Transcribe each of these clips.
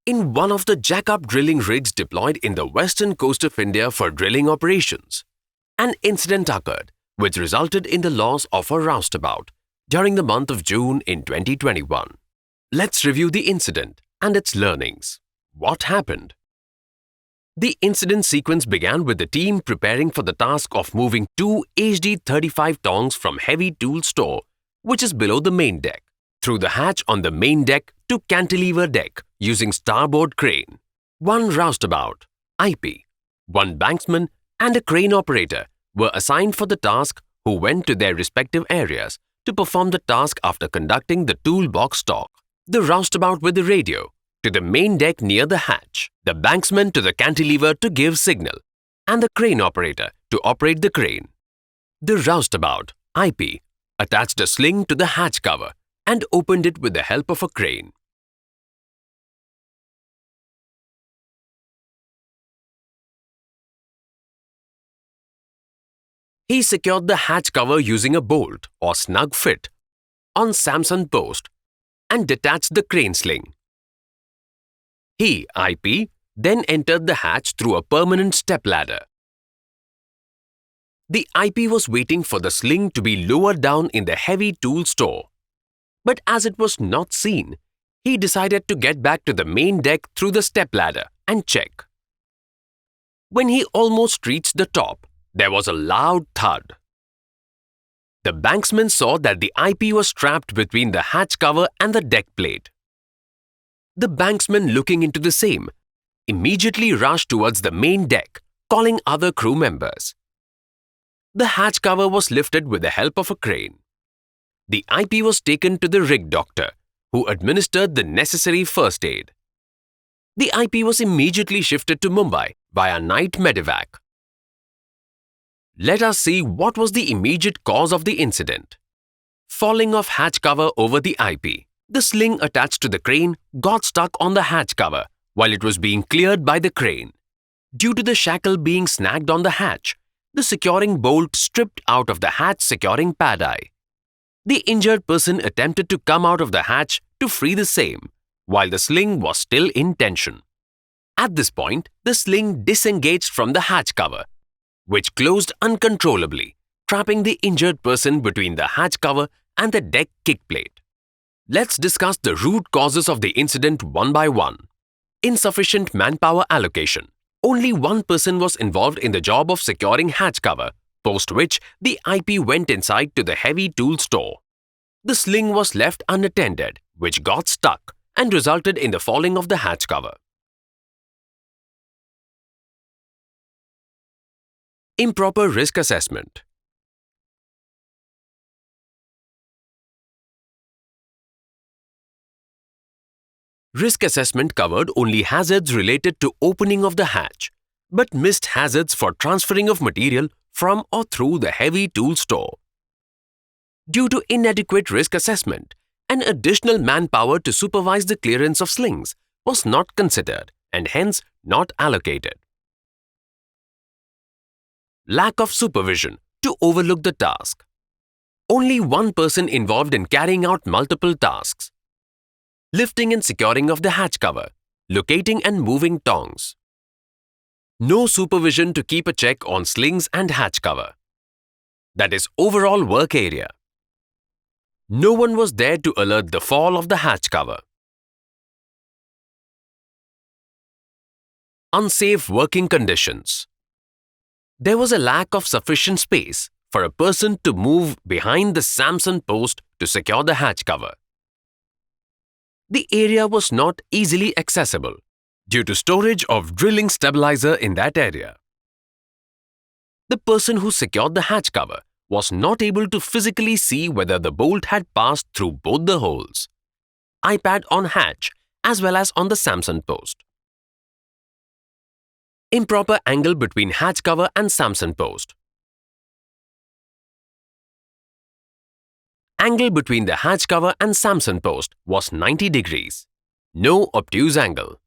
in one of the jack-up drilling rigs deployed in the western coast of India for drilling operations. An incident occurred which resulted in the loss of a roustabout during the month of June in 2021. Let's review the incident and its learnings. What happened? The incident sequence began with the team preparing for the task of moving two HD-35 tongs from heavy tool store, which is below the main deck, through the hatch on the main deck to cantilever deck using starboard crane. One roustabout, IP, one banksman and a crane operator were assigned for the task who went to their respective areas to perform the task after conducting the toolbox talk. The roustabout with the radio to the main deck near the hatch, the banksman to the cantilever to give signal, and the crane operator to operate the crane. The roustabout, IP, attached a sling to the hatch cover and opened it with the help of a crane. He secured the hatch cover using a bolt or snug fit on Samson post and detached the crane sling. He, IP, then entered the hatch through a permanent stepladder. The IP was waiting for the sling to be lowered down in the heavy tool store. But as it was not seen, he decided to get back to the main deck through the stepladder and check. When he almost reached the top, there was a loud thud. The banksman saw that the IP was trapped between the hatch cover and the deck plate. The banksman, looking into the same, immediately rushed towards the main deck, calling other crew members. The hatch cover was lifted with the help of a crane. The IP was taken to the rig doctor, who administered the necessary first aid. The IP was immediately shifted to Mumbai via night medevac. Let us see what was the immediate cause of the incident. Falling of hatch cover over the IP. The sling attached to the crane got stuck on the hatch cover while it was being cleared by the crane. Due to the shackle being snagged on the hatch, the securing bolt stripped out of the hatch securing pad eye. The injured person attempted to come out of the hatch to free the same, while the sling was still in tension. At this point, the sling disengaged from the hatch cover, which closed uncontrollably, trapping the injured person between the hatch cover and the deck kickplate. Let's discuss the root causes of the incident one by one. Insufficient manpower allocation. Only one person was involved in the job of securing hatch cover, post which the IP went inside to the heavy tool store. The sling was left unattended, which got stuck and resulted in the falling of the hatch cover. Improper risk assessment. Risk assessment covered only hazards related to opening of the hatch, but missed hazards for transferring of material from or through the heavy tool store. Due to inadequate risk assessment, an additional manpower to supervise the clearance of slings was not considered and hence not allocated. Lack of supervision to overlook the task. Only one person involved in carrying out multiple tasks. Lifting and securing of the hatch cover, locating and moving tongs. No supervision to keep a check on slings and hatch cover. That is overall work area. No one was there to alert the fall of the hatch cover. Unsafe working conditions. There was a lack of sufficient space for a person to move behind the Samson post to secure the hatch cover. The area was not easily accessible due to storage of drilling stabilizer in that area. The person who secured the hatch cover was not able to physically see whether the bolt had passed through both the holes, iPad on hatch as well as on the Samson post. Improper angle between hatch cover and Samson post. Angle between the hatch cover and Samson post was 90 degrees. No obtuse angle.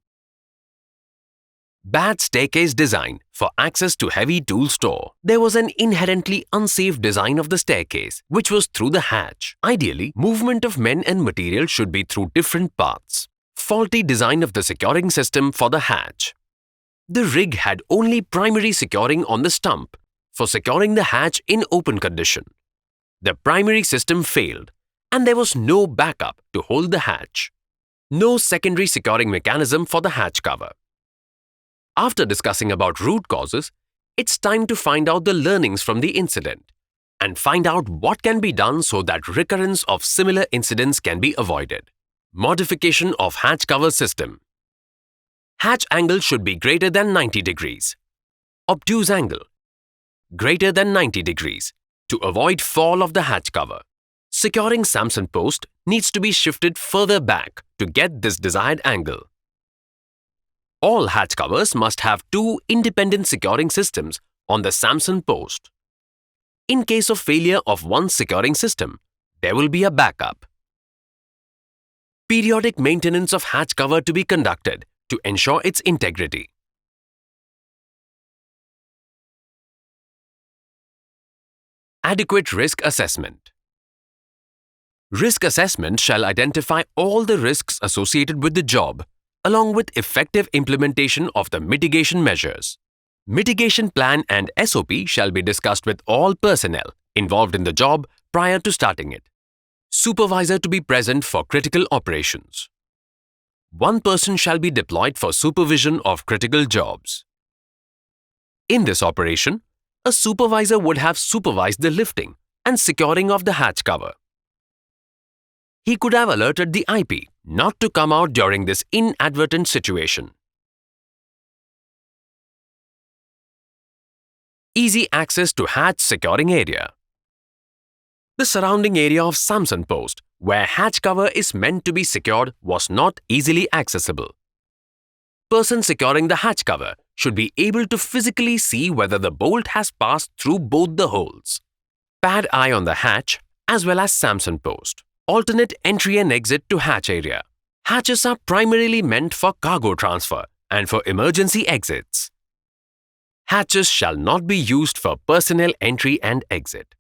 Bad staircase design for access to heavy tool store. There was an inherently unsafe design of the staircase, which was through the hatch. Ideally, movement of men and material should be through different paths. faulty design of the securing system for the hatch. The rig had only primary securing on the stump for securing the hatch in open condition. The primary system failed and there was no backup to hold the hatch. No secondary securing mechanism for the hatch cover. After discussing about root causes, it's time to find out the learnings from the incident and find out what can be done so that recurrence of similar incidents can be avoided. Modification of hatch cover system. Hatch angle should be greater than 90 degrees. Obtuse angle greater than 90 degrees to avoid fall of the hatch cover. Securing Samson post needs to be shifted further back to get this desired angle. All hatch covers must have two independent securing systems on the Samson post. In case of failure of one securing system, there will be a backup. Periodic maintenance of hatch cover to be conducted to ensure its integrity. Adequate risk assessment. Risk assessment shall identify all the risks associated with the job, along with effective implementation of the mitigation measures. Mitigation plan and SOP shall be discussed with all personnel involved in the job prior to starting it. Supervisor to be present for critical operations. One person shall be deployed for supervision of critical jobs. In this operation, a supervisor would have supervised the lifting and securing of the hatch cover. He could have alerted the IP not to come out during this inadvertent situation. Easy access to hatch securing area. The surrounding area of Samson post, where hatch cover is meant to be secured, was not easily accessible. Person securing the hatch cover should be able to physically see whether the bolt has passed through both the holes. Pad eye on the hatch as well as Samson post. Alternate entry and exit to hatch area. Hatches are primarily meant for cargo transfer and for emergency exits. Hatches shall not be used for personnel entry and exit.